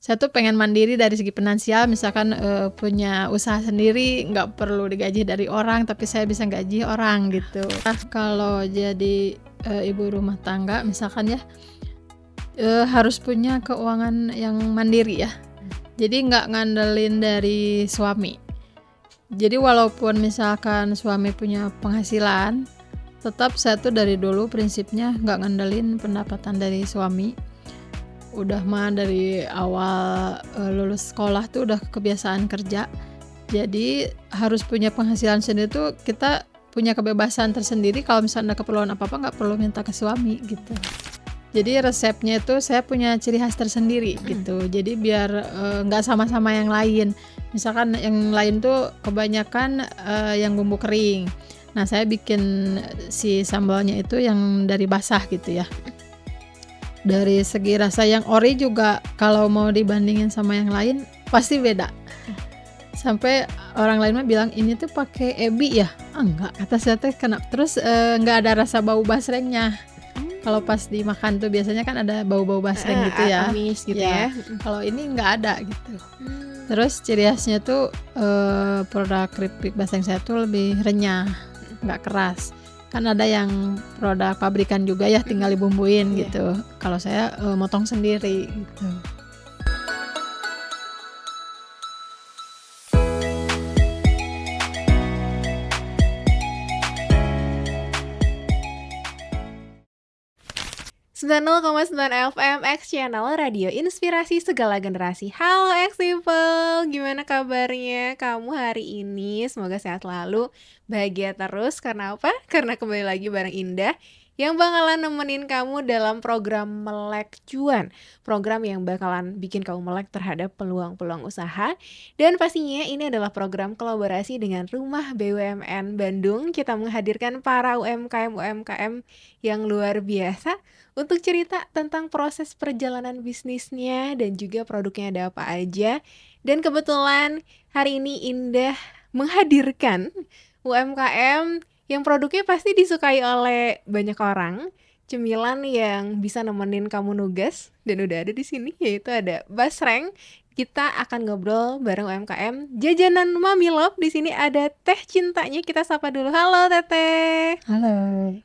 Saya tuh pengen mandiri dari segi finansial, misalkan punya usaha sendiri, nggak perlu digaji dari orang, tapi saya bisa gaji orang gitu. Nah, kalau jadi ibu rumah tangga, misalkan ya, harus punya keuangan yang mandiri ya. Jadi nggak ngandelin dari suami. Jadi walaupun misalkan suami punya penghasilan, tetap saya tuh dari dulu prinsipnya nggak ngandelin pendapatan dari suami. Udah mah dari awal lulus sekolah tuh udah kebiasaan kerja. Jadi harus punya penghasilan sendiri tuh kita punya kebebasan tersendiri, kalau misalnya ada keperluan apa-apa nggak perlu minta ke suami gitu. Jadi resepnya itu saya punya ciri khas tersendiri gitu. Jadi biar nggak sama-sama yang lain. Misalkan yang lain tuh kebanyakan yang bumbu kering. Nah saya bikin si sambalnya itu yang dari basah gitu ya. Dari segi rasa yang ori juga kalau mau dibandingin sama yang lain pasti beda. Sampai orang lain mah bilang ini tuh pakai ebi ya. Enggak, kata saya teh kenapa. Terus nggak ada rasa bau basrengnya. Kalau pas dimakan tuh biasanya kan ada bau-bau basreng gitu ya. Amis gitu ya. Kalau ini nggak ada gitu. Terus ciri khasnya tuh produk keripik basreng saya tuh lebih renyah, nggak keras. Kan ada yang produk pabrikan juga ya, tinggal dibumbuin gitu. Kalau saya motong sendiri gitu. FM X Channel Radio Inspirasi Segala Generasi. Halo X People, gimana kabarnya kamu hari ini? Semoga sehat selalu, bahagia terus. Karena apa? Karena kembali lagi bareng Indah yang bakalan nemenin kamu dalam program Melek Cuan. Program yang bakalan bikin kamu melek terhadap peluang-peluang usaha. Dan pastinya ini adalah program kolaborasi dengan Rumah BUMN Bandung. Kita menghadirkan para UMKM yang luar biasa untuk cerita tentang proses perjalanan bisnisnya dan juga produknya ada apa aja. Dan kebetulan hari ini Indah menghadirkan UMKM yang produknya pasti disukai oleh banyak orang, cemilan yang bisa nemenin kamu nugas, dan udah ada di sini, yaitu ada basreng. Kita akan ngobrol bareng UMKM jajanan Mami Love. Di sini ada Teh Cintanya, kita sapa dulu. Halo Teteh. Halo.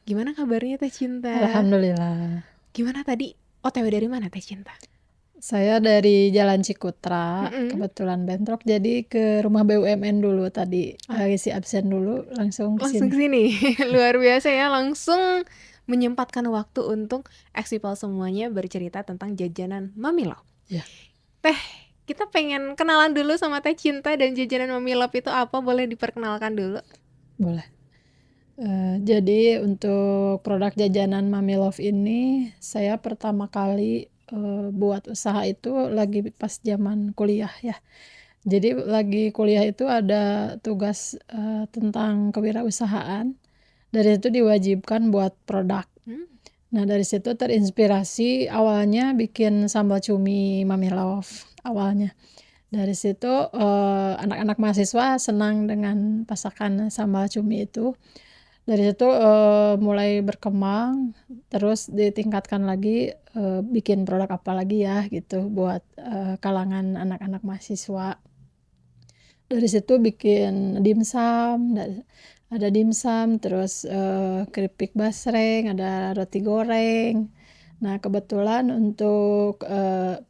Gimana kabarnya Teh Cinta? Alhamdulillah. Gimana tadi? OTW dari mana Teh Cinta? Saya dari Jalan Cikutra, kebetulan bentrok, jadi ke rumah BUMN dulu tadi. Isi absen dulu, langsung ke sini. Luar biasa ya, langsung menyempatkan waktu untuk X-People semuanya bercerita tentang jajanan Mami Love. Teh, kita pengen kenalan dulu sama Teh Cinta dan jajanan Mami Love itu apa, boleh diperkenalkan dulu? Boleh. Jadi untuk produk jajanan Mami Love ini saya pertama kali buat usaha itu lagi pas zaman kuliah ya. Jadi lagi kuliah itu ada tugas tentang kewirausahaan. Dari itu diwajibkan buat produk. Nah dari situ terinspirasi awalnya bikin sambal cumi Mami Love awalnya. Dari situ anak-anak mahasiswa senang dengan masakan sambal cumi itu. Dari situ mulai berkembang, terus ditingkatkan lagi bikin produk apa lagi ya gitu buat kalangan anak-anak mahasiswa. Dari situ bikin dimsum, ada dimsum, terus keripik basreng, ada roti goreng. Nah kebetulan untuk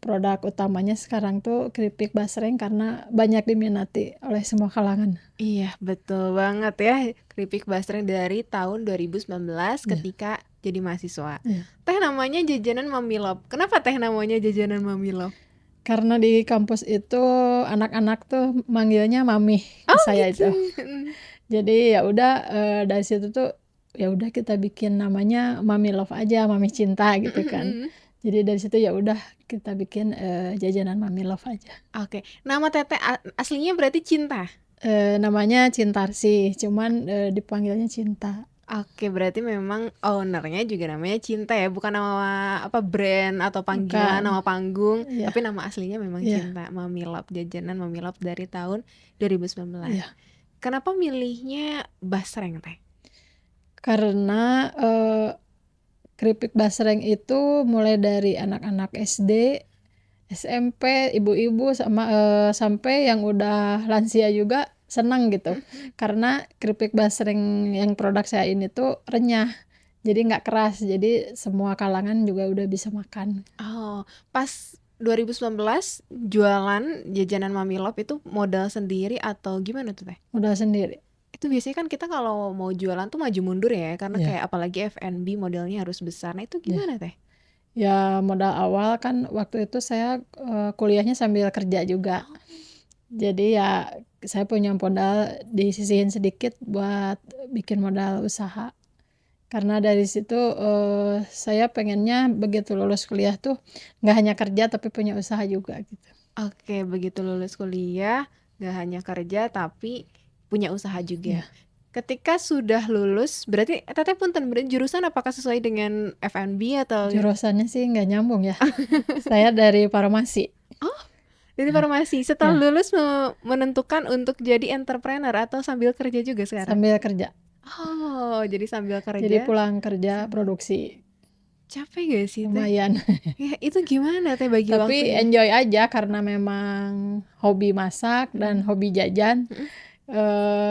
produk utamanya sekarang tuh keripik basreng karena banyak diminati oleh semua kalangan. Iya betul banget ya, keripik basreng dari tahun 2019 ketika jadi mahasiswa. Teh namanya jajanan Mami Love. Kenapa teh namanya jajanan Mami Love? Karena di kampus itu anak-anak tuh manggilnya Mami ke saya gitu. itu. Jadi ya udah dari situ tuh ya udah kita bikin namanya Mami Love aja, Mami Cinta gitu kan. Jadi dari situ ya udah kita bikin jajanan Mami Love aja. Oke, nama Teteh aslinya berarti Cinta? Namanya Cintarsi, cuman dipanggilnya Cinta. Oke, berarti memang ownernya juga namanya Cinta ya, bukan nama apa brand atau panggilan, nama panggung, tapi nama aslinya memang Cinta. Mami Love, jajanan Mami Love dari tahun 2019. Kenapa milihnya basreng Teh? Karena keripik basreng itu mulai dari anak-anak SD SMP, ibu-ibu sampai yang udah lansia juga senang gitu. Karena keripik basreng yang produk saya ini tuh renyah, jadi nggak keras, jadi semua kalangan juga udah bisa makan. Oh, pas 2019 jualan jajanan Mami Love itu modal sendiri atau gimana tuh Teh? Modal sendiri. Itu biasanya kan kita kalau mau jualan tuh maju mundur ya, karena Iya, kayak apalagi F&B modalnya harus besar. Nah itu iya. gimana Teh? Ya modal awal kan waktu itu saya kuliahnya sambil kerja juga. Oh, Jadi ya saya punya modal disisihin sedikit buat bikin modal usaha. Karena dari situ saya pengennya begitu lulus kuliah tuh nggak hanya kerja tapi punya usaha juga gitu. oke, begitu lulus kuliah, gak hanya kerja tapi punya usaha juga. Ya, Ketika sudah lulus, berarti Teteh punten, berarti jurusan apakah sesuai dengan F&B atau jurusannya sih nggak nyambung ya. Saya dari farmasi. Oh, dari farmasi. Setelah Ya, lulus menentukan untuk jadi entrepreneur atau sambil kerja juga sekarang? sambil kerja. Oh, jadi sambil Jadi kerja pulang kerja sambil produksi capek gak sih Teh? lumayan. Ya itu gimana Teh bagi Tapi waktunya? enjoy aja karena memang hobi masak dan Mm-mm. hobi jajan. Mm-mm.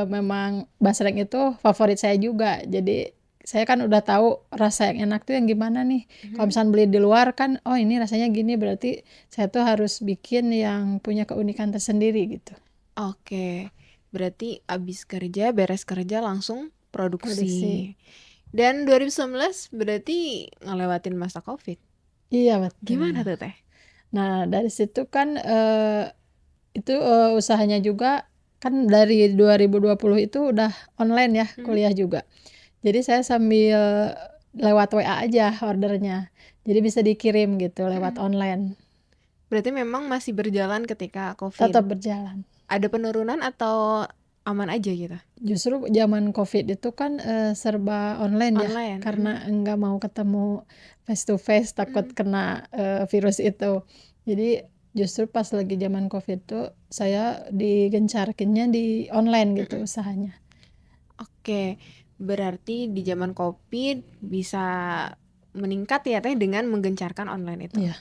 Memang basreng itu favorit saya juga. Jadi saya kan udah tahu rasa yang enak tuh yang gimana nih. Kalau Mhm. misalnya beli di luar kan, oh ini rasanya gini, berarti saya tuh harus bikin yang punya keunikan tersendiri gitu. Oke, berarti abis kerja, beres kerja langsung Produksi. produksi. Dan 2019 berarti ngelewatin masa COVID. Iya betul. Gimana tuh Teh? Nah dari situ kan itu usahanya juga kan dari 2020 itu udah online ya Mhm. kuliah juga. Jadi saya sambil lewat WA aja ordernya. Jadi bisa dikirim gitu lewat Mhm. online. Berarti memang masih berjalan ketika COVID. Tetap berjalan. Ada penurunan atau aman aja gitu? Justru zaman COVID itu kan serba online ya, Online. karena Mhm. enggak mau ketemu face to face takut Mhm. kena virus itu. Jadi justru pas lagi zaman COVID itu saya digencarkinnya di online gitu Mhm. usahanya. Oke, berarti di zaman COVID bisa meningkat ya Teh dengan menggencarkan online itu. Iya,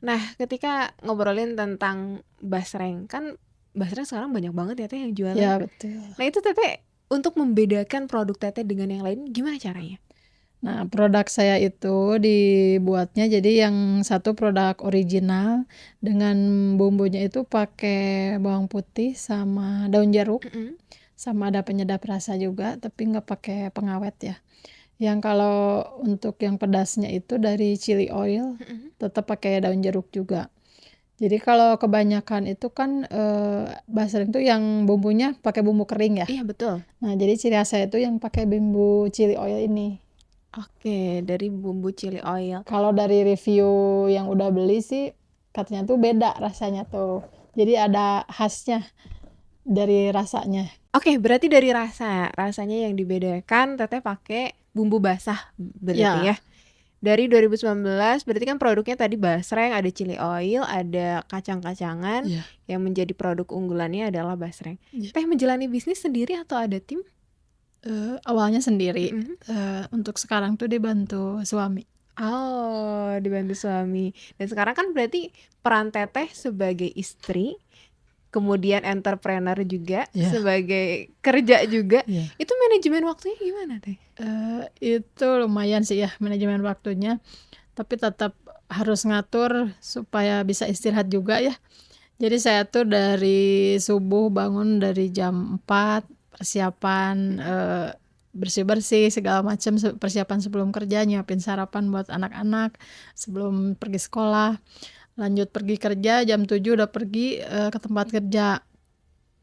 Nah, ketika ngobrolin tentang basreng, kan basreng sekarang banyak banget ya Teh yang jualan. ya betul. Nah, itu Teteh untuk membedakan produk Teteh dengan yang lain gimana caranya? Nah, produk saya itu dibuatnya jadi yang satu produk original dengan bumbunya itu pakai bawang putih sama daun jeruk, Mhm. sama ada penyedap rasa juga, tapi nggak pakai pengawet ya. Yang kalau untuk yang pedasnya itu dari chili oil, Mhm. tetap pakai daun jeruk juga. Jadi kalau kebanyakan itu kan basreng itu yang bumbunya pakai bumbu kering ya. Iya, betul. Nah, jadi ciri khas saya itu yang pakai bumbu chili oil ini. Oke, dari bumbu chili oil. Kalau dari review yang udah beli sih katanya tuh beda rasanya tuh. Jadi ada khasnya dari rasanya. Oke, berarti dari rasanya yang dibedakan Teteh pakai bumbu basah berarti Ya, ya. Dari 2019 berarti kan produknya tadi basreng, ada chili oil, ada kacang-kacangan, ya, yang menjadi produk unggulannya adalah basreng. ya. Teh menjalani bisnis sendiri atau ada tim? Awalnya sendiri. Mhm. Untuk sekarang tuh dibantu suami. Oh, dibantu suami. Dan sekarang kan berarti peran Teteh sebagai istri, kemudian entrepreneur juga, Ya, sebagai kerja juga, ya. itu manajemen waktunya gimana Teh? Itu lumayan sih ya manajemen waktunya, tapi tetap harus ngatur supaya bisa istirahat juga ya. Jadi saya tuh dari subuh bangun dari jam 4 persiapan Mhm. bersih-bersih segala macam persiapan sebelum kerja, nyiapin sarapan buat anak-anak sebelum pergi sekolah. Lanjut pergi kerja jam 7 udah pergi ke tempat kerja.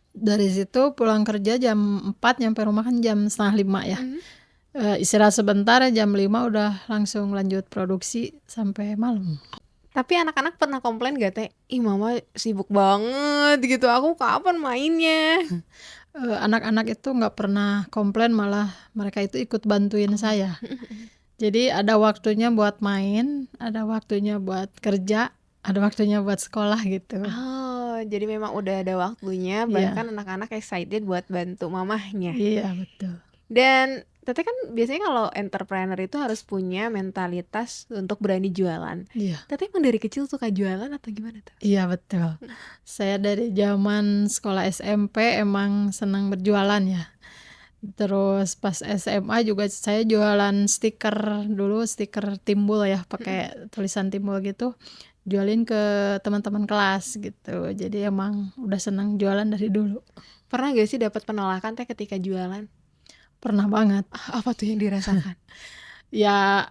Dari situ pulang kerja jam 4 nyampe rumah kan jam 4:30 ya. Mhm. Istirahat sebentar jam 5 udah langsung lanjut produksi sampai malam. Tapi anak-anak pernah komplain gak Teh? Ih mama sibuk banget gitu, aku kapan mainnya? Anak-anak itu nggak pernah komplain, malah mereka itu ikut bantuin Oh. saya. Jadi ada waktunya buat main, ada waktunya buat kerja, ada waktunya buat sekolah gitu. Oh, jadi memang udah ada waktunya, Iya, bahkan anak-anak excited buat bantu mamahnya. iya betul. Dan Teteh kan biasanya kalau entrepreneur itu harus punya mentalitas untuk berani jualan. Iya. Teteh emang dari kecil suka jualan atau gimana tuh? Iya betul. Saya dari zaman sekolah SMP emang senang berjualan ya. Terus pas SMA juga saya jualan stiker dulu, stiker timbul ya, pakai tulisan timbul gitu, jualin ke teman-teman kelas gitu. Jadi emang udah senang jualan dari dulu. Pernah gak sih dapat penolakan teh ketika jualan? Pernah banget. Apa tuh yang dirasakan? Ya,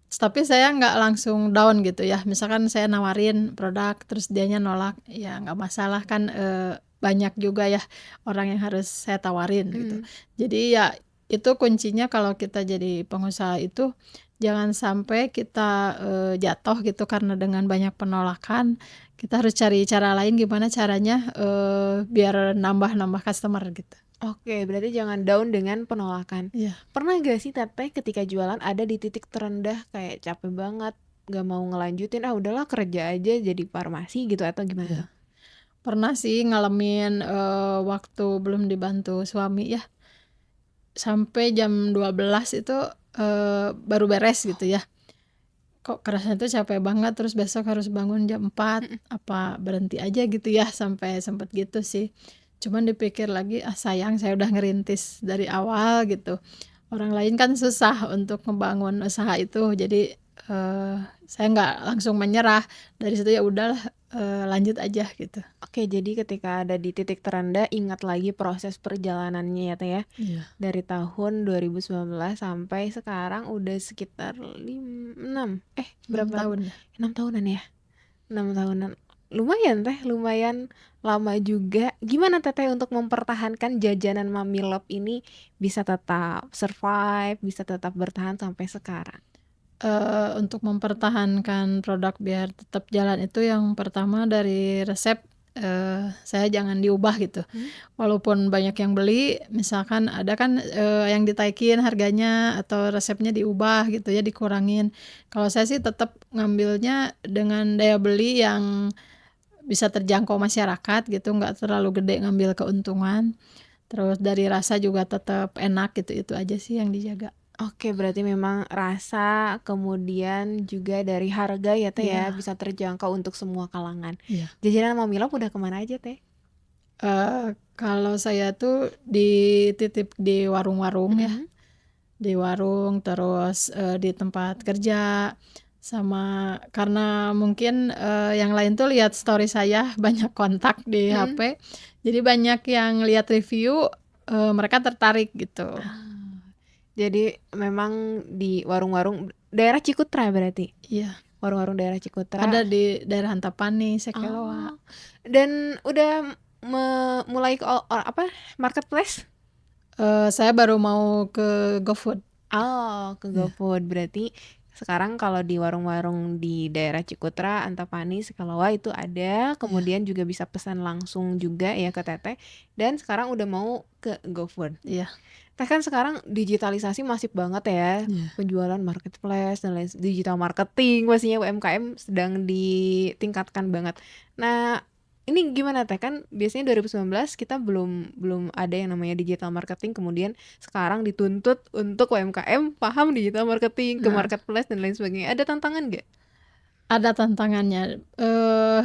tapi saya nggak langsung down gitu ya. Misalkan saya nawarin produk terus dianya nolak, ya nggak masalah kan, banyak juga ya orang yang harus saya tawarin gitu. Jadi ya itu kuncinya kalau kita jadi pengusaha itu jangan sampai kita, jatuh gitu karena dengan banyak penolakan. Kita harus cari cara lain gimana caranya, biar nambah customer gitu. Oke, berarti jangan down dengan penolakan. Iya. Pernah gak sih teteh ketika jualan ada di titik terendah kayak capek banget, gak mau ngelanjutin, udahlah kerja aja jadi farmasi gitu atau gimana Iya. tuh? Pernah sih ngalamin, waktu belum dibantu suami ya, sampai jam 12 itu, baru beres gitu ya. Kok kerasanya tuh capek banget, terus besok harus bangun jam 4, apa berhenti aja gitu ya, sampai sempet gitu sih. Cuman dipikir lagi, sayang saya udah ngerintis dari awal gitu. Orang lain kan susah untuk ngebangun usaha itu, jadi, saya nggak langsung menyerah. Dari situ ya udahlah, lanjut aja gitu. Oke, jadi ketika ada di titik terendah ingat lagi proses perjalanannya ya teh ya. Iya. Dari tahun 2019 sampai sekarang udah sekitar 6 6 berapa? tahun ya. 6 tahunan ya? 6 tahunan. Lumayan teh, lumayan lama juga. Gimana teteh untuk mempertahankan jajanan Mami Love ini bisa tetap survive, bisa tetap bertahan sampai sekarang? Untuk mempertahankan produk biar tetap jalan itu yang pertama dari resep, saya jangan diubah gitu. Walaupun banyak yang beli, misalkan ada kan, yang ditaikin harganya atau resepnya diubah gitu ya, dikurangin. Kalau saya sih tetap ngambilnya dengan daya beli yang bisa terjangkau masyarakat gitu, nggak terlalu gede ngambil keuntungan. Terus dari rasa juga tetap enak gitu, itu aja sih yang dijaga. Oke, berarti memang rasa, kemudian juga dari harga ya teh ya, Iya. bisa terjangkau untuk semua kalangan. Iya. Jajanan Mami Love udah kemana aja teh? Kalau saya tuh dititip di warung-warung ya, di warung terus, di tempat kerja, sama karena mungkin, yang lain tuh lihat story saya banyak kontak di HP, jadi banyak yang lihat review, mereka tertarik gitu. Jadi memang di warung-warung daerah Cikutra berarti? Iya, Warung-warung daerah Cikutra. ada di daerah Antapani, Sekeloa. Dan udah mulai ke marketplace? Saya baru mau ke GoFood. Ke GoFood. Berarti sekarang kalau di warung-warung di daerah Cikutra, Antapani, Sekeloa itu ada, kemudian juga bisa pesan langsung juga ya ke teteh, dan sekarang udah mau ke GoFood. Iya. Teh kan sekarang digitalisasi masif banget ya, penjualan marketplace dan lain digital marketing, pastinya UMKM sedang ditingkatkan banget. Nah, ini gimana teh? Kan biasanya 2019 kita belum ada yang namanya digital marketing, kemudian sekarang dituntut untuk UMKM paham digital marketing, ke marketplace dan lain sebagainya. Ada tantangan nggak? Ada tantangannya,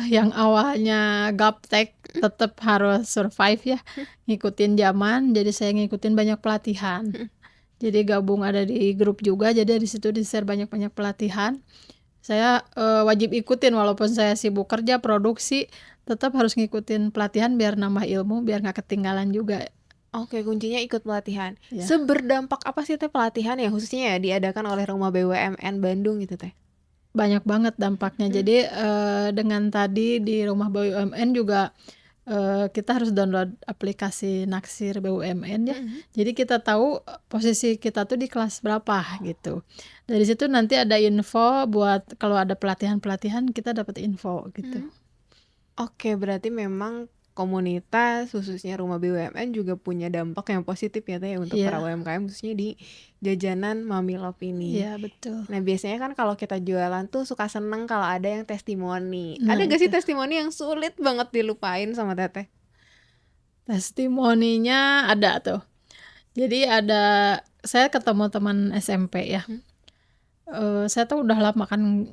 yang awalnya gaptek tetap harus survive ya, ngikutin zaman, jadi saya ngikutin banyak pelatihan. Jadi gabung ada di grup juga, jadi di situ di-share banyak-banyak pelatihan. Saya, wajib ikutin walaupun saya sibuk kerja, produksi, tetap harus ngikutin pelatihan biar nambah ilmu, biar nggak ketinggalan juga. Oke, kuncinya ikut pelatihan. Iya. Seberdampak apa sih teh pelatihan yang khususnya ya diadakan oleh Rumah BUMN Bandung gitu teh? Banyak banget dampaknya. Jadi, dengan tadi di Rumah BUMN juga, kita harus download aplikasi Naksir BUMN ya. Jadi kita tahu, posisi kita tuh di kelas berapa gitu. Dari situ nanti ada info buat kalau ada pelatihan-pelatihan kita dapat info gitu. Oke, berarti memang komunitas khususnya Rumah BUMN juga punya dampak yang positif ya teh untuk para UMKM khususnya di jajanan Mami Love ini. Iya, betul. Nah, biasanya kan kalau kita jualan tuh suka seneng kalau ada yang testimoni. Nah, Ada gak sih itu. testimoni yang sulit banget dilupain sama teteh? Testimoninya ada tuh. Jadi saya ketemu teman SMP ya. Saya tuh udah lama kan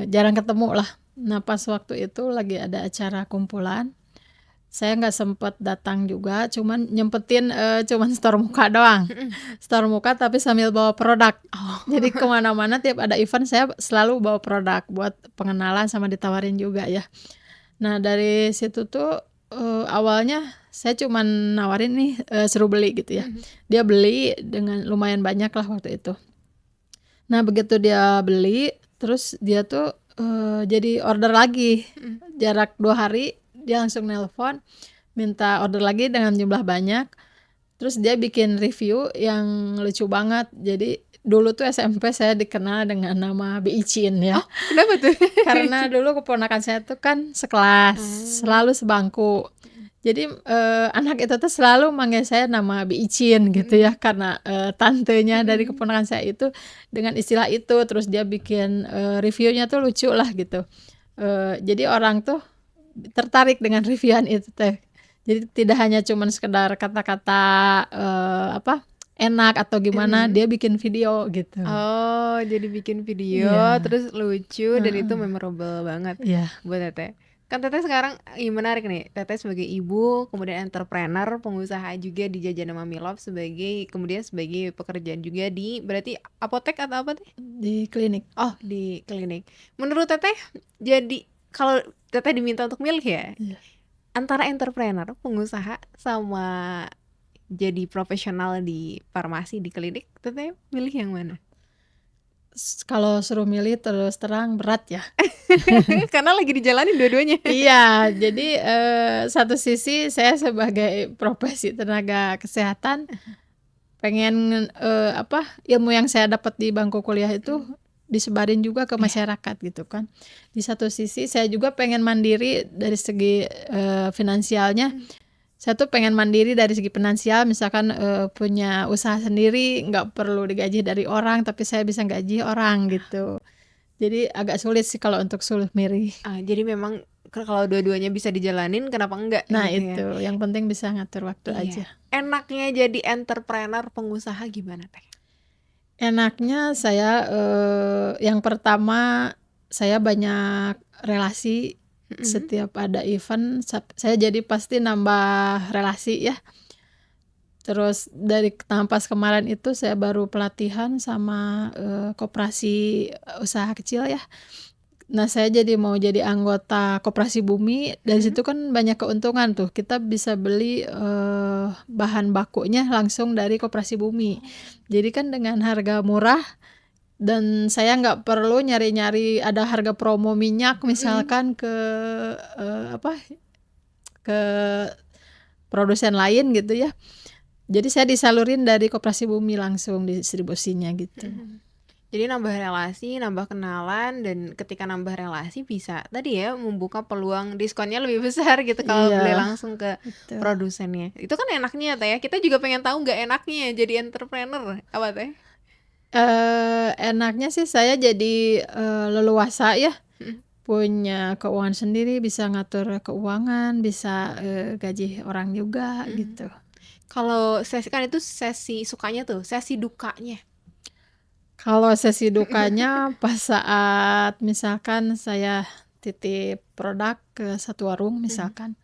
jarang ketemu lah. Nah pas waktu itu lagi ada acara kumpulan, saya nggak sempet datang juga, cuman nyempetin cuman store muka doang. Store muka tapi sambil bawa produk. Oh. Jadi kemana-mana tiap ada event saya selalu bawa produk buat pengenalan sama ditawarin juga ya. Nah dari situ tuh awalnya saya cuman nawarin nih suruh beli gitu ya. Dia beli dengan lumayan banyak lah waktu itu. Nah begitu dia beli, terus dia tuh jadi order lagi. Jarak 2 hari dia langsung nelpon minta order lagi dengan jumlah banyak. Terus dia bikin review yang lucu banget. Jadi dulu tuh SMP saya dikenal dengan nama Bi Icin ya. Oh, kenapa tuh? Karena dulu keponakan saya tuh kan sekelas, selalu sebangku. Jadi anak itu tuh selalu manggil saya nama Bi Icin gitu ya, karena tantenya dari keponakan saya itu dengan istilah itu. Terus dia bikin reviewnya tuh lucu lah gitu. Jadi orang tuh tertarik dengan reviewan itu teh. Jadi tidak hanya cuman sekedar kata-kata enak atau gimana, dia bikin video gitu. Oh, jadi bikin video Iya. terus lucu dan itu memorable banget Iya. buat Teteh. Kan Teteh sekarang menarik nih. Teteh sebagai ibu, kemudian entrepreneur, pengusaha juga di Jajanan Mami Love kemudian sebagai pekerjaan juga di berarti apotek atau apa Teh? Di klinik. Oh, di klinik. Menurut Teteh, jadi kalau Teteh diminta untuk milih ya, Iya. antara entrepreneur, pengusaha sama jadi profesional di farmasi di klinik, Teteh milih yang mana? Kalau suruh milih terus terang berat ya. Karena lagi dijalanin dua-duanya. Iya, jadi satu sisi saya sebagai profesi tenaga kesehatan pengen ilmu yang saya dapat di bangku kuliah itu disebarin juga ke masyarakat gitu kan. Di satu sisi saya juga pengen mandiri dari segi finansialnya. Saya tuh pengen mandiri dari segi finansial, misalkan punya usaha sendiri, nggak perlu digaji dari orang, tapi saya bisa gaji orang gitu. Jadi agak sulit sih kalau untuk suruh milih. Jadi memang kalau dua-duanya bisa dijalanin, kenapa enggak? Nah gitu ya. itu, yang penting bisa ngatur waktu Iya. aja. Enaknya jadi entrepreneur, pengusaha gimana Teh? Enaknya saya yang pertama saya banyak relasi. Setiap ada event saya jadi pasti nambah relasi ya. Terus dari pas kemarin itu saya baru pelatihan sama koperasi usaha kecil ya. Nah saya jadi mau jadi anggota Koperasi Bumi. Dari situ kan banyak keuntungan tuh. Kita bisa beli bahan bakunya langsung dari Koperasi Bumi. Jadi kan dengan harga murah, dan saya nggak perlu nyari-nyari ada harga promo minyak misalkan ke ke produsen lain gitu ya. Jadi saya disalurin dari Koperasi Bumi langsung distribusinya gitu. Jadi nambah relasi, nambah kenalan, dan ketika nambah relasi bisa tadi ya membuka peluang diskonnya lebih besar gitu kalau Iya, beli langsung ke betul. produsennya. Itu kan enaknya Teh ya. Kita juga pengen tahu nggak enaknya jadi entrepreneur apa Teh? Enaknya sih saya jadi leluasa ya, punya keuangan sendiri, bisa ngatur keuangan, bisa gaji orang juga gitu. Kalau sesi kan itu sesi sukanya tuh, sesi dukanya. Kalau sesi dukanya pas saat misalkan saya titip produk ke satu warung misalkan,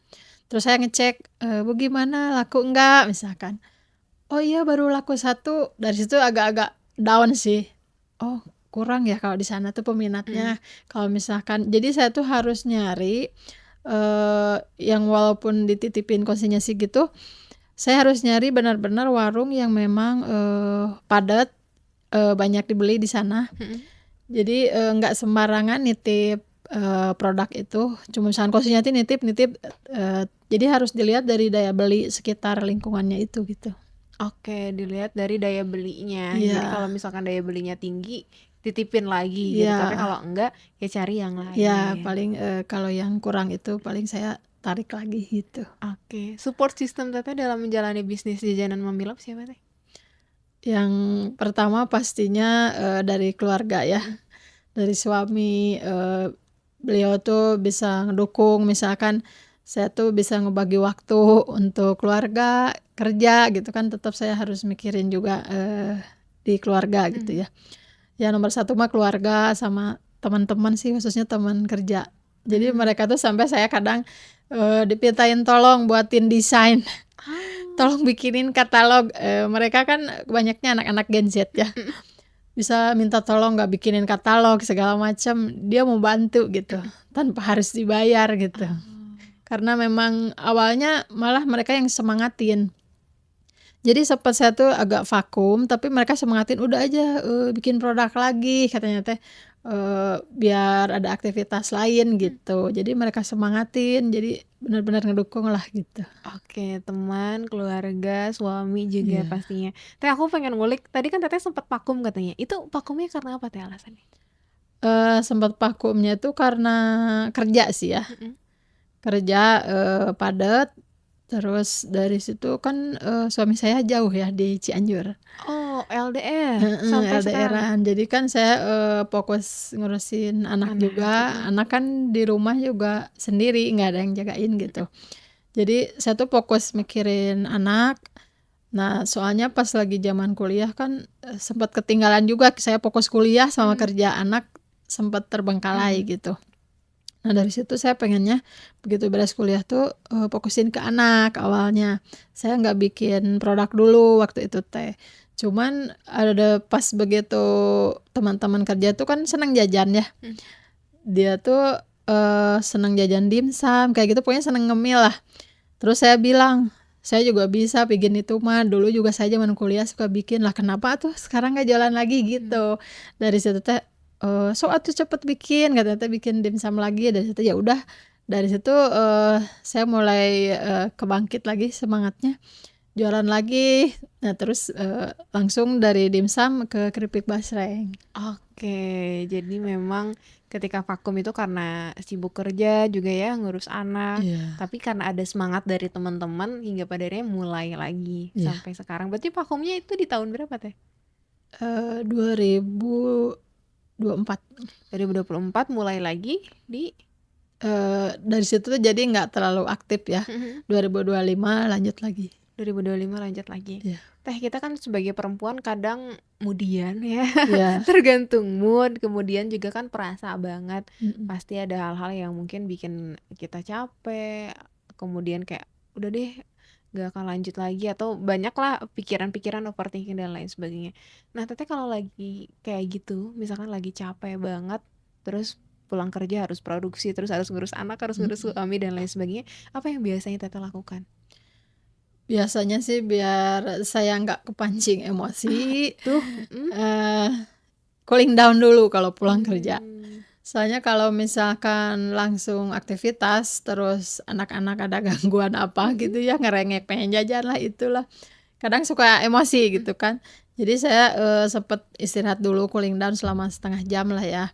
terus saya ngecek Bu gimana laku enggak misalkan, oh iya baru laku 1, dari situ agak-agak down sih. Oh kurang ya kalau di sana tuh peminatnya. Kalau misalkan jadi saya tuh harus nyari yang walaupun dititipin konsinyasi gitu, saya harus nyari benar-benar warung yang memang padat, banyak dibeli di sana. Jadi nggak sembarangan nitip produk itu. Cuma misalkan konsinyasi nitip, jadi harus dilihat dari daya beli sekitar lingkungannya itu gitu. Oke, dilihat dari daya belinya. Jadi kalau misalkan daya belinya tinggi, titipin lagi gitu. Tapi kalau enggak, ya cari yang lain. Ya paling kalau yang kurang itu paling saya tarik lagi gitu. Oke, support system Teteh dalam menjalani bisnis Jajanan Mami Love siapa Teh? Yang pertama pastinya dari keluarga ya, dari suami. Beliau tuh bisa ngedukung, misalkan saya tuh bisa ngebagi waktu untuk keluarga, kerja gitu kan, tetap saya harus mikirin juga, di keluarga gitu Mhm. ya. Ya nomor satu mah keluarga sama teman-teman sih, khususnya teman kerja. Jadi Mmm. mereka tuh sampai saya kadang, dipintain tolong buatin desain, Oh. tolong bikinin katalog, mereka kan banyaknya anak-anak Gen Z ya, Mhm. bisa minta tolong nggak bikinin katalog segala macam, dia mau bantu gitu, Mhm. tanpa harus dibayar gitu. Oh. Karena memang awalnya malah mereka yang semangatin. Jadi sempet saya tuh agak vakum, tapi mereka semangatin, "Udah aja, bikin produk lagi," katanya teh, biar ada aktivitas lain Mmm. gitu. Jadi mereka semangatin, jadi bener-bener ngedukung lah gitu. Oke, teman, keluarga, suami juga Iya. pastinya. Teh aku pengen ngulik, tadi kan Teteh sempet vakum katanya, itu vakumnya karena apa Teh alasannya? Sempet vakumnya tuh karena kerja sih ya, Mhm. kerja, padet, terus dari situ kan, suami saya jauh ya di Cianjur. Oh, LDR Heeh, sampai sekarang? LDR-an. Jadi kan saya, fokus ngurusin anak Anak, juga, mhm. anak kan di rumah juga sendiri, nggak ada yang jagain Mhm. gitu. Jadi saya tuh fokus mikirin anak. Nah, soalnya pas lagi zaman kuliah kan, sempet ketinggalan juga saya fokus kuliah sama Mmm. kerja anak sempet terbengkalai Mhm. gitu. Nah, dari situ saya pengennya begitu beres kuliah tuh, fokusin ke anak awalnya. Saya nggak bikin produk dulu waktu itu teh. Cuman ada pas begitu teman-teman kerja tuh kan seneng jajan ya. Mhm. Dia tuh, seneng jajan dimsum kayak gitu, pokoknya seneng ngemil lah. Terus saya bilang, "Saya juga bisa bikin itu mah, dulu juga saya zaman kuliah suka bikin." "Lah kenapa tuh sekarang nggak jualan lagi?" Mmm. Gitu. Dari situ teh, "Sok atuh cepet bikin," katanya teh, "bikin dimsum lagi." Dari situ ya udah, dari situ, saya mulai, kebangkit lagi semangatnya, jualan lagi. Nah terus, langsung dari dimsum ke keripik basreng. Oke, jadi memang ketika vakum itu karena sibuk kerja juga ya, ngurus anak, Iya, tapi karena ada semangat dari teman-teman hingga pada akhirnya mulai lagi iya. sampai sekarang. Berarti vakumnya itu di tahun berapa Teh? 2024. 2024 mulai lagi di Dari situ tuh jadi nggak terlalu aktif ya, mhm. 2025 lanjut lagi. 2025 lanjut lagi. Iya, Teh, kita kan sebagai perempuan kadang mood-an ya, iya, tergantung mood, kemudian juga kan perasa banget. mhm, Pasti ada hal-hal yang mungkin bikin kita capek, kemudian kayak, "Udah deh, gak akan lanjut lagi," atau banyaklah pikiran-pikiran overthinking dan lain sebagainya. Nah, Teteh kalau lagi kayak gitu, misalkan lagi capek banget, terus pulang kerja harus produksi, terus harus ngurus anak, harus ngurus mhm. suami dan lain sebagainya, apa yang biasanya Teteh lakukan? Biasanya sih biar saya nggak kepancing emosi, Ah, itu, mhm. eee, cooling down dulu kalau pulang kerja. Mmm. Soalnya kalau misalkan langsung aktivitas, terus anak-anak ada gangguan apa Mhm. gitu ya, ngerengek pengen jajan lah, itulah, kadang suka emosi Mhm. gitu kan. Jadi saya, sempet istirahat dulu, cooling down selama setengah jam lah ya.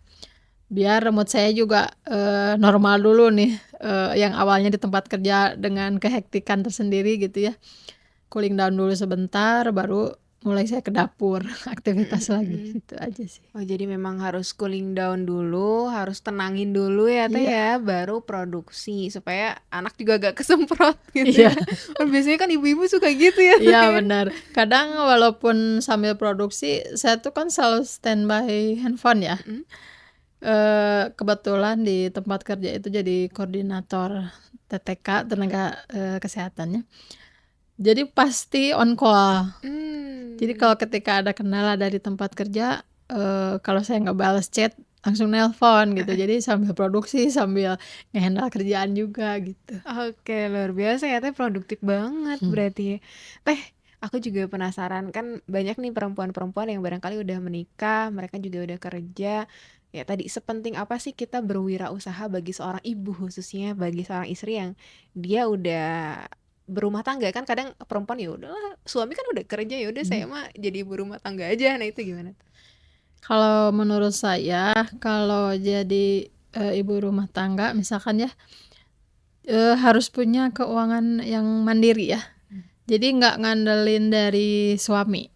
Biar mood saya juga, normal dulu nih, yang awalnya di tempat kerja dengan kehektikan tersendiri gitu ya, cooling down dulu sebentar baru mulai saya ke dapur, Mhm. aktivitas lagi, Mhm. gitu aja sih. Oh, jadi memang harus cooling down dulu, harus tenangin dulu ya, Teh, Iya, ya, baru produksi supaya anak juga gak kesemprot gitu iya, ya. Kan biasanya kan ibu-ibu suka gitu ya, iya Teh, ya. benar. Kadang walaupun sambil produksi, saya tuh kan selalu standby handphone ya, Mhm. kebetulan di tempat kerja itu jadi koordinator TTK, tenaga, kesehatannya. Jadi pasti on call. Jadi Mmm. kalau ketika ada kendala dari tempat kerja, kalau saya nggak bales chat, langsung nelpon gitu. Heeh. Jadi sambil produksi, sambil ngehandle kerjaan juga gitu. Oke, luar biasa ya, Teh, produktif banget Hmm. berarti ya. Teh, aku juga penasaran, kan banyak nih perempuan-perempuan yang barangkali udah menikah, mereka juga udah kerja. Ya tadi, sepenting apa sih kita berwirausaha bagi seorang ibu, khususnya bagi seorang istri yang dia udah berumah tangga? Kan kadang perempuan ya udahlah, suami kan udah kerja, ya udah Mhm. saya mah jadi ibu rumah tangga aja. Nah, itu gimana tuh? Kalau menurut saya, kalau jadi, ibu rumah tangga misalkan ya, harus punya keuangan yang mandiri ya. Mmm. Jadi nggak ngandelin dari suami.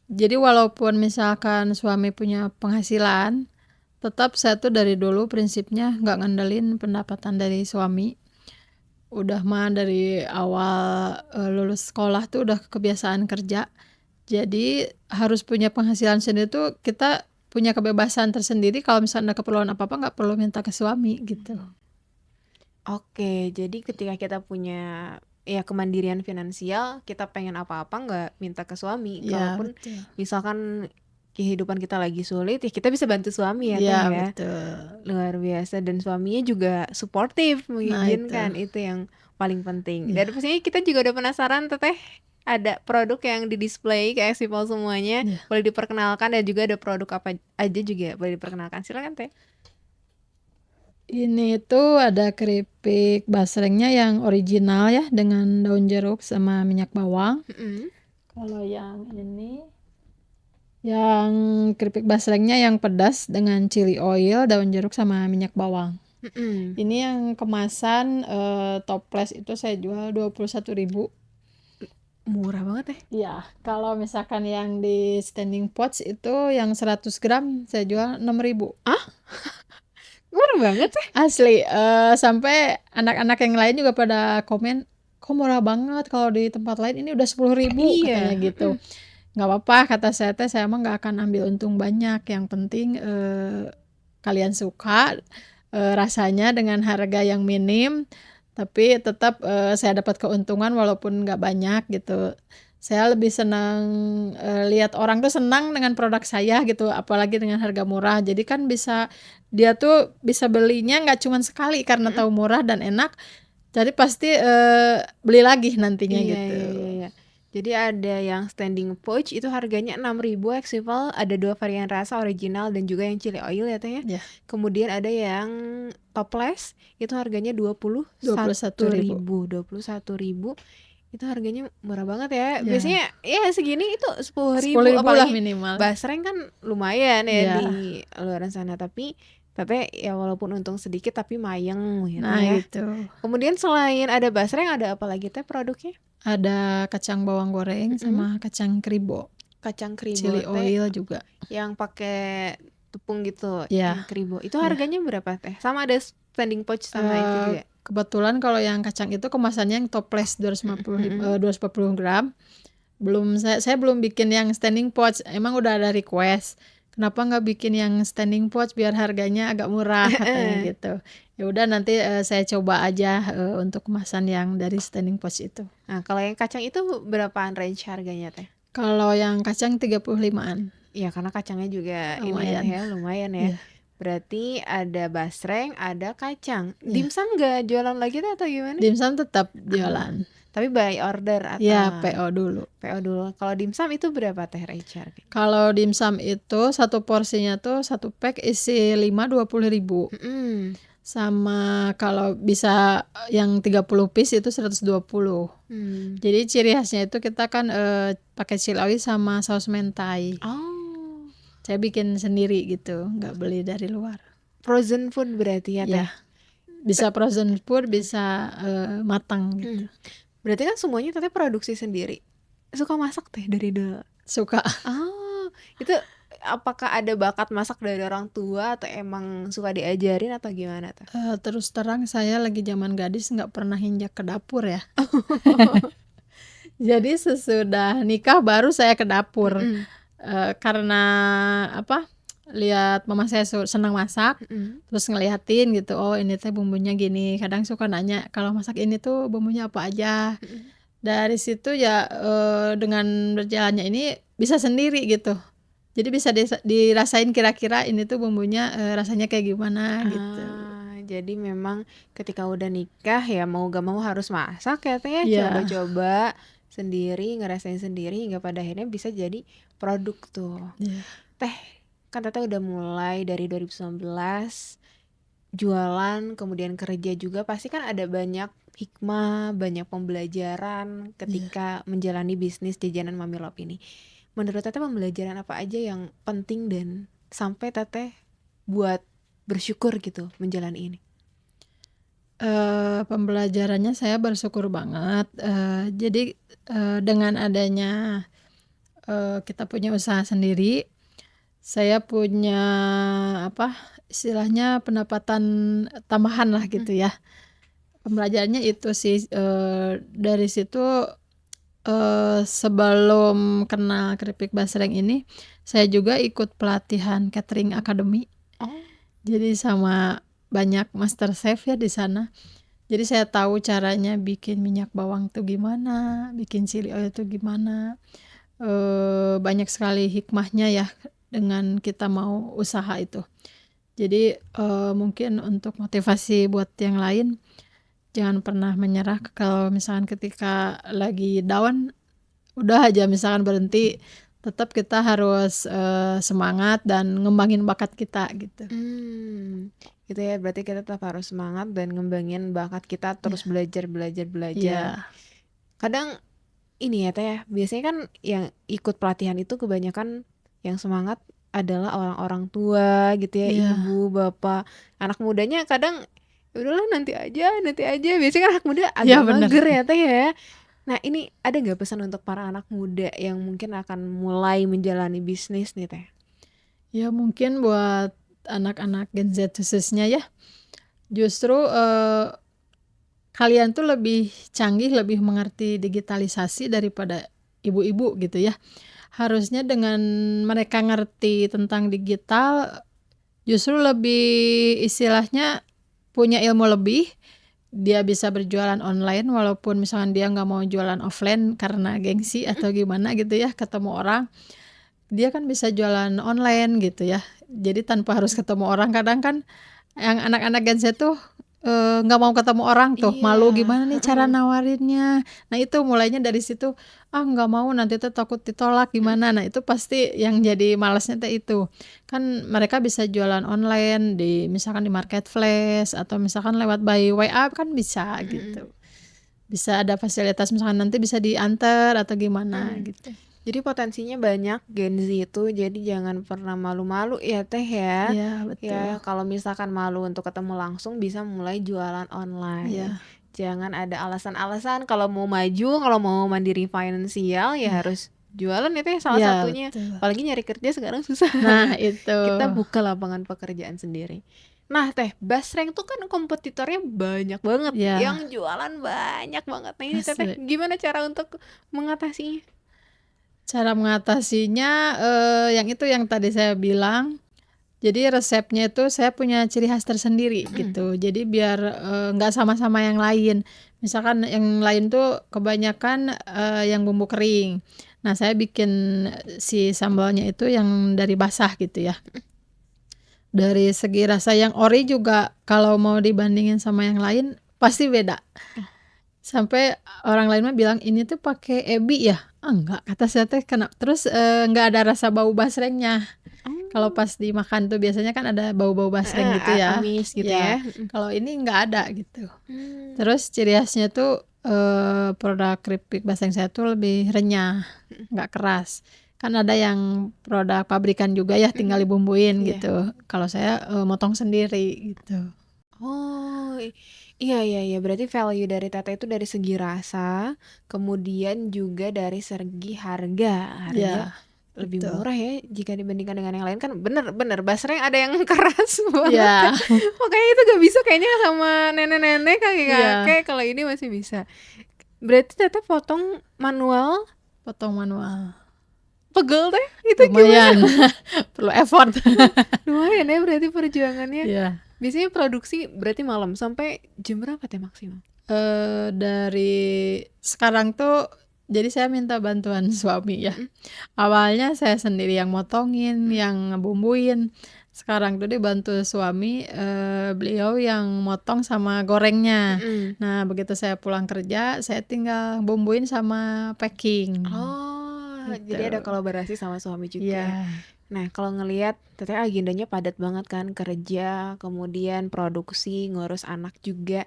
Jadi walaupun misalkan suami punya penghasilan, tetap saya tuh dari dulu prinsipnya nggak ngandelin pendapatan dari suami. udah mah dari awal lulus sekolah tuh udah kebiasaan kerja. Jadi harus punya penghasilan sendiri tuh kita punya kebebasan tersendiri kalau misalnya ada keperluan apa-apa nggak perlu minta ke suami gitu. Oke, jadi ketika kita punya ya kemandirian finansial, kita pengen apa-apa nggak minta ke suami. Iya Kalaupun betul. misalkan kehidupan kita lagi sulit, ya kita bisa bantu suami ya Teh Iya ya. betul. Luar biasa, dan suaminya juga suportif, Nah itu. mengizinkan, itu yang paling penting. Iya. Dan pastinya kita juga udah penasaran Teteh, ada produk yang di display ke Exipol semuanya, Iya. boleh diperkenalkan, dan juga ada produk apa aja juga boleh diperkenalkan. Silakan Teh. Ini tuh ada keripik basrengnya yang original ya dengan daun jeruk sama minyak bawang. Mm-mm. Kalau yang ini yang keripik basrengnya yang pedas dengan chili oil, daun jeruk sama minyak bawang. Mm-mm. Ini yang kemasan toples itu saya jual 21.000. Murah banget Teh. Iya, kalau misalkan yang di standing pots itu yang 100 gram saya jual 6.000. Murah banget Teh. Asli, sampai anak-anak yang lain juga pada komen, kok murah banget, kalau di tempat lain ini udah 10.000 katanya Iya. gitu. Nggak apa-apa kata saya teh, saya emang nggak akan ambil untung banyak, yang penting kalian suka rasanya dengan harga yang minim, tapi tetap saya dapat keuntungan walaupun nggak banyak gitu. Saya lebih senang lihat orang tuh senang dengan produk saya gitu, apalagi dengan harga murah. Jadi kan dia tuh bisa belinya nggak cuma sekali karena tahu murah dan enak, jadi pasti beli lagi nantinya Iya, gitu. iya, iya, iya. Jadi ada yang standing pouch itu harganya 6.000 Exipol, ada 2 varian rasa, original dan juga yang chili oil ya Teh ya. Ya, Kemudian ada yang toples itu harganya 21.000. 21.000. Itu harganya murah banget ya. Ya, Biasanya ya segini itu 10.000, 10.000 lah apalagi minimal. basreng kan lumayan ya Ya, di luaran sana, tapi Teteh ya walaupun untung sedikit tapi mayeng gitu nah ya. gitu. Kemudian selain ada basreng, ada apa lagi Teh produknya? Ada kacang bawang goreng sama kacang kribo, Kacang kribo chili Teh oil juga. yang pakai tepung gitu, Ya, yang kribo. Itu ya. harganya berapa Teh? Sama ada standing pouch sama itu juga. Kebetulan kalau yang kacang itu kemasannya yang toples 240 gram. Saya belum bikin yang standing pouch. Emang udah ada request. Kenapa nggak bikin yang standing pouch biar harganya agak murah katanya gitu. Ya udah nanti saya coba aja untuk kemasan yang dari standing pouch itu. Nah, kalau yang kacang itu berapaan range harganya Teh? Kalau yang kacang 35-an. Ya karena kacangnya juga ini ya Lumayan. Teh ya, lumayan ya. Iya. Berarti ada basreng, ada kacang. Iya. Dimsum nggak jualan lagi Teh atau gimana? Dimsum tetap jualan. Tapi by order atau Ya, PO dulu. PO dulu. Kalau dimsum itu berapa Teh range harga? Kalau dimsum itu satu porsinya tuh satu pack isi 5 20.000. Sama kalau bisa yang 30 piece itu 120. Jadi ciri khasnya itu kita kan pakai chili oil sama saus mentai. Oh, Saya bikin sendiri gitu, nggak beli dari luar. frozen food berarti ya Teh? Ya, bisa frozen food, bisa matang gitu. Berarti kan semuanya Teteh produksi sendiri. Suka masak Teh dari dulu? Suka. Oh, itu apakah ada bakat masak dari orang tua atau emang suka diajarin atau gimana Teh? Terus terang saya lagi zaman gadis nggak pernah injak ke dapur ya. Jadi sesudah nikah baru saya ke dapur. Karena apa? Lihat mama saya senang masak, terus ngeliatin gitu, oh ini teh bumbunya gini. Kadang suka nanya, kalau masak ini tuh bumbunya apa aja. Dari situ ya dengan berjalannya ini bisa sendiri gitu. Jadi bisa dirasain kira-kira ini tuh bumbunya rasanya kayak gimana gitu. Jadi memang ketika udah nikah ya mau gak mau harus masak ya Teh ya, Iya. coba-coba sendiri, ngerasain sendiri hingga pada akhirnya bisa jadi produk tuh. Iya. Teh, kan Teteh udah mulai dari 2019 jualan, kemudian kerja juga, pasti kan ada banyak hikmah, banyak pembelajaran ketika menjalani bisnis jajanan Mami Love ini. Menurut Teteh pembelajaran apa aja yang penting dan sampai Teteh buat bersyukur gitu menjalani ini? Pembelajarannya saya bersyukur banget. Jadi dengan adanya kita punya usaha sendiri, saya punya apa istilahnya pendapatan tambahan lah gitu ya. Pembelajarannya itu sih, dari situ, sebelum kenal keripik basreng ini, saya juga ikut pelatihan catering academy. Oh. Jadi sama banyak master chef ya di sana. Jadi saya tahu caranya bikin minyak bawang tuh gimana, bikin chili oil tuh gimana. Banyak sekali hikmahnya ya dengan kita mau usaha itu. Jadi, mungkin untuk motivasi buat yang lain, jangan pernah menyerah kalau misalkan ketika lagi down, udah aja misalkan berhenti, tetap kita harus, semangat dan ngembangin bakat kita gitu. Gitu ya, berarti kita tetap harus semangat dan ngembangin bakat kita, terus Iya. belajar. Iya. Kadang ini ya Teh ya, biasanya kan yang ikut pelatihan itu kebanyakan yang semangat adalah orang-orang tua gitu ya, Iya. ibu, bapak. Anak mudanya kadang, "Ya udahlah nanti aja," biasanya kan anak muda Iya agak bener. mager ya Teh ya. Nah ini ada nggak pesan untuk para anak muda yang mungkin akan mulai menjalani bisnis nih Teh? Ya mungkin buat anak-anak Gen Z khususnya ya, justru, kalian tuh lebih canggih, lebih mengerti digitalisasi daripada ibu-ibu gitu ya. Harusnya dengan mereka ngerti tentang digital, justru lebih istilahnya punya ilmu lebih, dia bisa berjualan online walaupun misalkan dia nggak mau jualan offline karena gengsi atau gimana gitu ya, ketemu orang, dia kan bisa jualan online gitu ya. Jadi tanpa harus ketemu orang, kadang kan yang anak-anak Gen Z tuh, nggak mau ketemu orang tuh, malu Iya, gimana nih cara nawarinnya. Nah itu mulainya dari situ, "Ah nggak mau nanti tuh takut ditolak gimana." Nah itu pasti yang jadi malasnya teh itu. Kan mereka bisa jualan online di misalkan di marketplace atau misalkan lewat by WA kan bisa gitu. Bisa ada fasilitas misalkan nanti bisa diantar atau gimana Mhm. gitu. Jadi potensinya banyak Gen Z itu, jadi jangan pernah malu-malu ya Teh ya. Iya betul. Ya kalau misalkan malu untuk ketemu langsung bisa mulai jualan online. Iya Jangan ada alasan-alasan kalau mau maju, kalau mau mandiri finansial ya iya. harus jualan itu ya salah Iya satunya. betul. Apalagi nyari kerja sekarang susah. Nah itu. Kita buka lapangan pekerjaan sendiri. Nah Teh, Basreng tuh kan kompetitornya banyak banget, Iya, yang jualan banyak banget. Nah ini Teteh, asli. gimana cara untuk mengatasinya? Cara mengatasinya, yang itu yang tadi saya bilang, jadi resepnya itu saya punya ciri khas tersendiri gitu. Jadi biar, nggak sama-sama yang lain. Misalkan yang lain tuh kebanyakan, yang bumbu kering. Nah saya bikin si sambalnya itu yang dari basah gitu ya. Dari segi rasa yang ori juga kalau mau dibandingin sama yang lain pasti beda. Sampai orang lain mah bilang, "Ini tuh pakai ebi ya?" "Ah, enggak," kata saya teh, terus, nggak ada rasa bau basrengnya. Kalau Oh, pas dimakan tuh biasanya kan ada bau-bau basreng gitu ya. amis gitu Ya, ya? Mhm. kalau ini nggak ada gitu. Mmm, Terus ciri khasnya tuh, produk keripik basreng saya tuh lebih renyah, mhm nggak keras. Kan ada yang produk pabrikan juga ya tinggal mhm. dibumbuin Iya. gitu. Kalau saya, motong sendiri gitu. Oh, iya, berarti value dari Teteh itu dari segi rasa, kemudian juga dari segi harga. Harga Iya, lebih betul. murah ya jika dibandingkan dengan yang lain kan bener bener, basreng ada yang keras banget ya. Iya, Makanya itu gak bisa kayaknya sama nenek-nenek, iya, kakek-kakek, kalau ini masih bisa. Berarti Teteh potong manual, potong manual. pegel Teh? Itu gimana? Lumayan, perlu effort. Lumayan ya berarti perjuangannya. Iya, Biasanya produksi berarti malam, sampai jam berapa Teh maksimal? dari sekarang tuh jadi saya minta bantuan suami ya. Mhm Awalnya saya sendiri yang motongin, mhm yang ngebumbuin. Sekarang tuh dibantu suami, beliau yang motong sama gorengnya. mhm. Nah, begitu saya pulang kerja, saya tinggal bumbuin sama packing, Oh, jadi ada gitu. kolaborasi sama suami juga. Iya, Nah, kalau ngelihat Teteh agendanya padat banget kan, kerja, kemudian produksi, ngurus anak juga.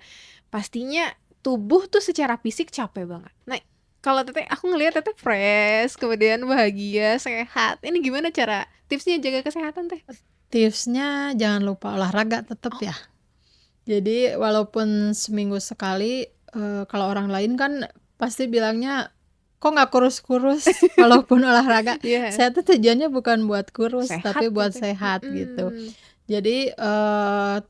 Pastinya tubuh tuh secara fisik capek banget. Nah, kalau Teteh, aku ngelihat Teteh fresh, kemudian bahagia, sehat. Ini gimana cara tipsnya jaga kesehatan Teh? tipsnya jangan lupa olahraga tetep Oh, ya. Jadi walaupun seminggu sekali, kalau orang lain kan pasti bilangnya, "Kok nggak kurus-kurus walaupun olahraga?" iya, Saya tuh tujuannya bukan buat kurus, sehat tapi ya buat Teh. sehat gitu. Mhm. Jadi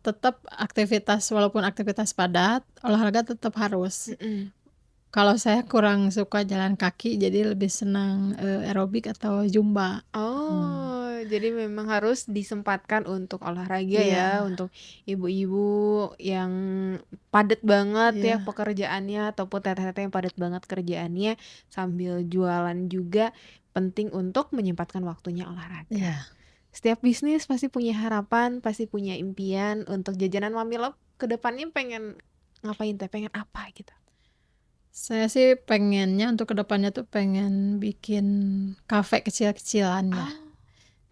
tetap aktivitas, walaupun aktivitas padat, olahraga tetap harus. Mhm. Kalau saya kurang suka jalan kaki, jadi lebih senang aerobik atau zumba. Oh, jadi memang harus disempatkan untuk olahraga ya, Iya, untuk ibu-ibu yang padat banget ya iya, pekerjaannya ataupun teteh-teteh yang padat banget kerjaannya sambil jualan juga penting untuk menyempatkan waktunya olahraga. iya. Setiap bisnis pasti punya harapan, pasti punya impian untuk jajanan Mami Love ke depannya pengen ngapain teh? Pengen apa gitu? Saya sih pengennya untuk kedepannya tuh pengen bikin kafe kecil-kecilan ya. Oh,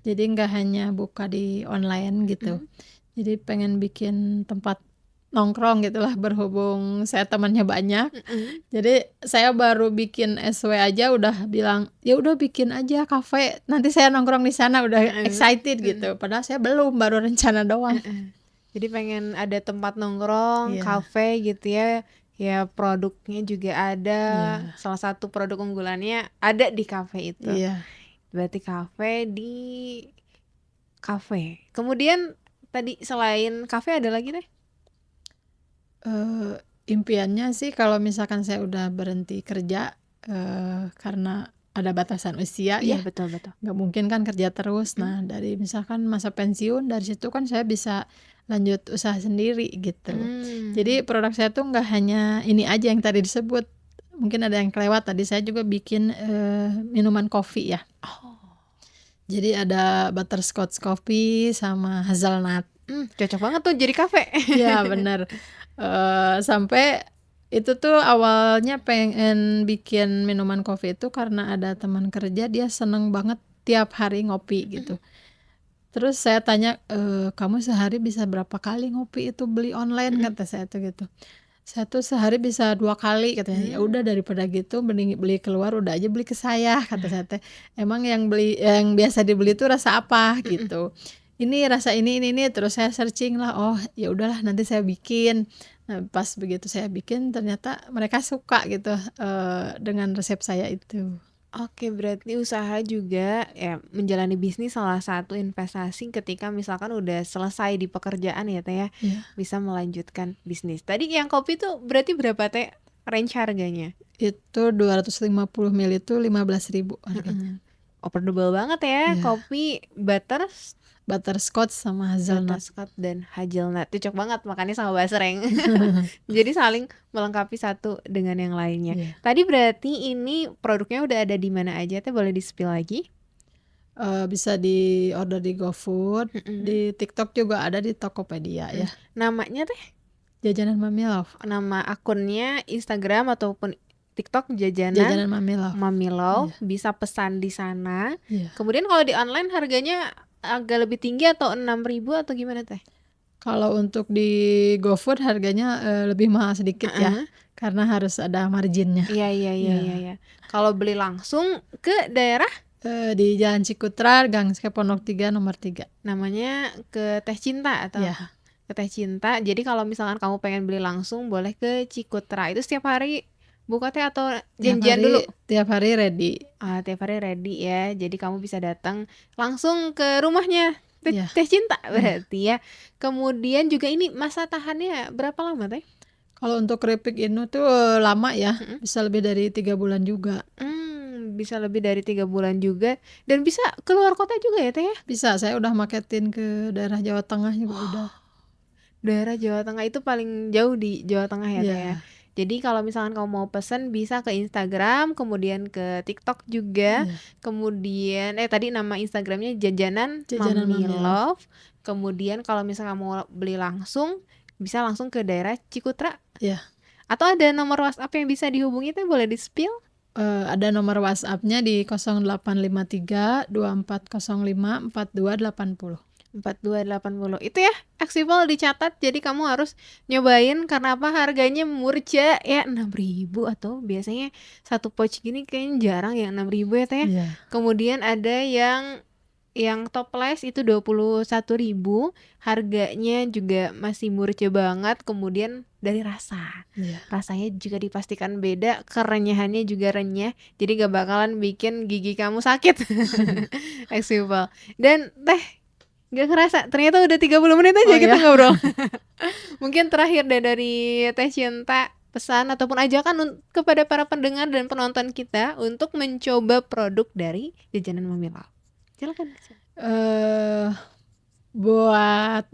Jadi nggak hanya buka di online gitu. mhm, Jadi pengen bikin tempat nongkrong gitulah, berhubung saya temannya banyak. mhm, Jadi saya baru bikin SW aja udah bilang, "Ya udah bikin aja kafe, nanti saya nongkrong di sana." Udah heeh, excited mhm, gitu. Padahal saya belum, baru rencana doang. heeh. Jadi pengen ada tempat nongkrong, Iya, kafe gitu ya, ya produknya juga ada, iya, salah satu produk unggulannya ada di kafe itu. iya. Berarti kafe di kafe. Kemudian tadi selain kafe ada lagi teh? Eee, Impiannya sih kalau misalkan saya udah berhenti kerja, karena ada batasan usia Iya ya, betul betul. nggak mungkin kan kerja terus. Mhm, Nah, dari misalkan masa pensiun, dari situ kan saya bisa lanjut usaha sendiri gitu. mmm, Jadi produk saya tuh nggak hanya ini aja yang tadi disebut, mungkin ada yang kelewat tadi, saya juga bikin minuman kopi ya. oh, Jadi ada butterscotch coffee sama hazelnut. cocok banget tuh jadi kafe. Iya bener, sampai itu tuh awalnya pengen bikin minuman kopi itu karena ada teman kerja, dia seneng banget tiap hari ngopi Mhm, gitu. Terus saya tanya, "Kamu sehari bisa berapa kali ngopi itu beli online?" mhm, Kata saya tuh gitu. "Saya tuh sehari bisa 2 kali," katanya. "Ya udah mmm. daripada gitu mending beli keluar, udah aja beli ke saya," kata saya teh. "Emang yang biasa dibeli itu rasa apa?" Mhm. Gitu. "Ini rasa ini," terus saya searching lah, oh ya udahlah nanti saya bikin. Nah pas begitu saya bikin ternyata mereka suka gitu, dengan resep saya itu. Oke, berarti usaha juga ya menjalani bisnis salah satu investasi ketika misalkan udah selesai di pekerjaan ya, Teh, ya, Iya. bisa melanjutkan bisnis. Tadi yang kopi tuh berarti berapa, Teh, range harganya? Itu 250 ml itu 15.000 harganya. Mhm. Affordable banget ya, Iya, kopi butterscotch sama hazelnut. butterscotch dan hazelnut, cocok banget makannya sama basreng. Jadi saling melengkapi satu dengan yang lainnya. Iya. Tadi berarti ini produknya udah ada di mana aja, Teh, boleh di-spill lagi? Bisa di-order di GoFood, Mhm, di TikTok juga ada, di Tokopedia mhm. ya. Namanya, Teh? Jajanan Mami Love, Nama akunnya Instagram ataupun TikTok jajanan jajanan Mami Love. Mami Love, Iya, bisa pesan di sana. iya. Kemudian kalau di online harganya agak lebih tinggi atau 6.000 atau gimana Teh? Kalau untuk di GoFood harganya, lebih mahal sedikit ya, Heeh. karena harus ada marginnya. Iya iya iya iya Iya, iya. Kalau beli langsung ke daerah di Jalan Cikutra, Gang Seponok 3 nomor 3. namanya ke Teh Cinta atau apa? Iya, Ke Teh Cinta. Jadi kalau misalkan kamu pengen beli langsung boleh ke Cikutra. Itu setiap hari buka Teh atau janjian dulu? tiap hari ready. Ah, tiap hari ready ya. Jadi kamu bisa datang langsung ke rumahnya Teh, Iya, Teh Cinta iya. berarti ya. Kemudian juga ini masa tahannya berapa lama Teh? Kalau untuk keripik Inu tuh, lama ya, Mhm. bisa lebih dari 3 bulan juga. Bisa lebih dari 3 bulan juga dan bisa keluar kota juga ya Teh ya? Bisa, saya udah maketin ke daerah Jawa Tengah juga udah. Daerah Jawa Tengah itu paling jauh di Jawa Tengah ya Teh ya. Iya, Jadi kalau misalkan kamu mau pesen bisa ke Instagram, kemudian ke TikTok juga, iya. kemudian tadi nama Instagramnya jajanan Jajanan Mami Mami Love. Love. Kemudian kalau misalkan mau beli langsung, bisa langsung ke daerah Cikutra. Iya, Atau ada nomor WhatsApp yang bisa dihubungi Teh, boleh di-spill? ada nomor WhatsApp-nya di 0853 2405 4280. 4280. Itu ya, Aksipel dicatat. Jadi kamu harus nyobain karena apa? Harganya murja ya 6.000 atau biasanya satu pouch gini kayaknya jarang ya 6.000 ya Teh ya. Iya, Kemudian ada yang toples itu 21.000, harganya juga masih murja banget. Kemudian dari rasa. iya. Rasanya juga dipastikan beda, kerenyahannya juga renyah. Jadi gak bakalan bikin gigi kamu sakit. Aksipel. Dan Teh Nggak kerasa, ternyata udah 30 menit aja Oh kita ya? ngobrol. Mungkin terakhir deh dari Teh Cinta, pesan ataupun ajakan kepada para pendengar dan penonton kita untuk mencoba produk dari jajanan Mami Love. Silakan. Eh buat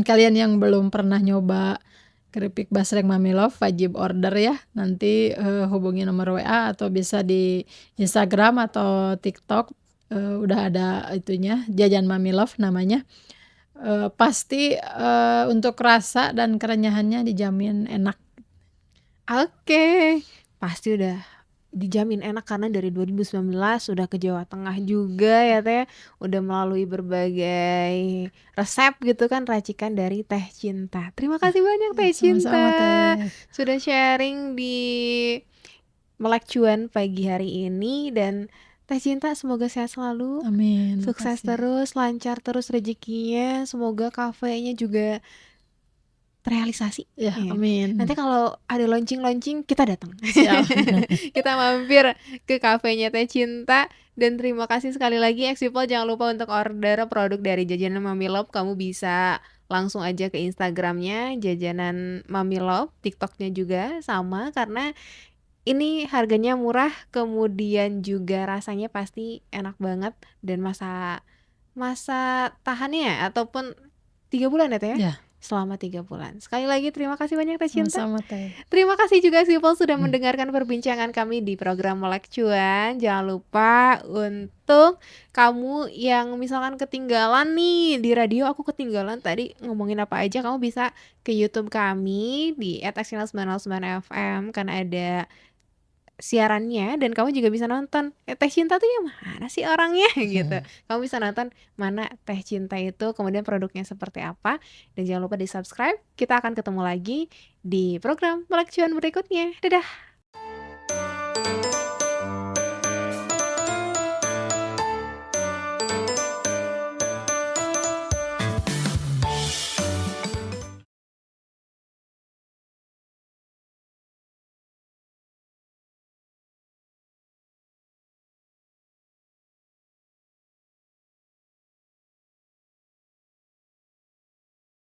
kalian yang belum pernah nyoba keripik basreng Mami Love, wajib order ya. Nanti hubungi nomor WA atau bisa di Instagram atau TikTok. Udah ada itunya, jajan Mami Love namanya. Pasti untuk rasa dan kerenyahannya dijamin enak. Oke, pasti udah dijamin enak karena dari 2019 sudah ke Jawa Tengah juga ya Teh, udah melalui berbagai resep gitu kan, racikan dari Teh Cinta. Terima kasih banyak Teh Sama-sama Cinta Teh. sudah sharing di Melek Cuan pagi hari ini, dan Teh Cinta semoga sehat selalu, Amin, sukses makasih. terus, lancar terus rezekinya, semoga kafenya juga terrealisasi. Ya, Iya. Nanti amin. kalau ada launching-launching kita datang. Siap. Kita mampir ke kafenya Teh Cinta, dan terima kasih sekali lagi People, jangan lupa untuk order produk dari jajanan Mami Love. Kamu bisa langsung aja ke Instagramnya jajanan Mami Love, TikToknya juga sama, karena ini harganya murah, kemudian juga rasanya pasti enak banget, dan masa masa tahannya ataupun 3 bulan ya Teh ya? Ya, Selama 3 bulan. Sekali lagi terima kasih banyak Teh Cinta. sama-sama Teh. Terima kasih juga People sudah mendengarkan perbincangan kami di program Melek Cuan. Jangan lupa untuk kamu yang misalkan ketinggalan nih di radio, aku ketinggalan tadi ngomongin apa aja, kamu bisa ke YouTube kami di @xchannel909fm karena ada siarannya, dan kamu juga bisa nonton, Teh Cinta tuh yang mana sih orangnya gitu. Kamu bisa nonton mana Teh Cinta itu, kemudian produknya seperti apa, dan jangan lupa di-subscribe. Kita akan ketemu lagi di program Melek Cuan berikutnya. Dadah.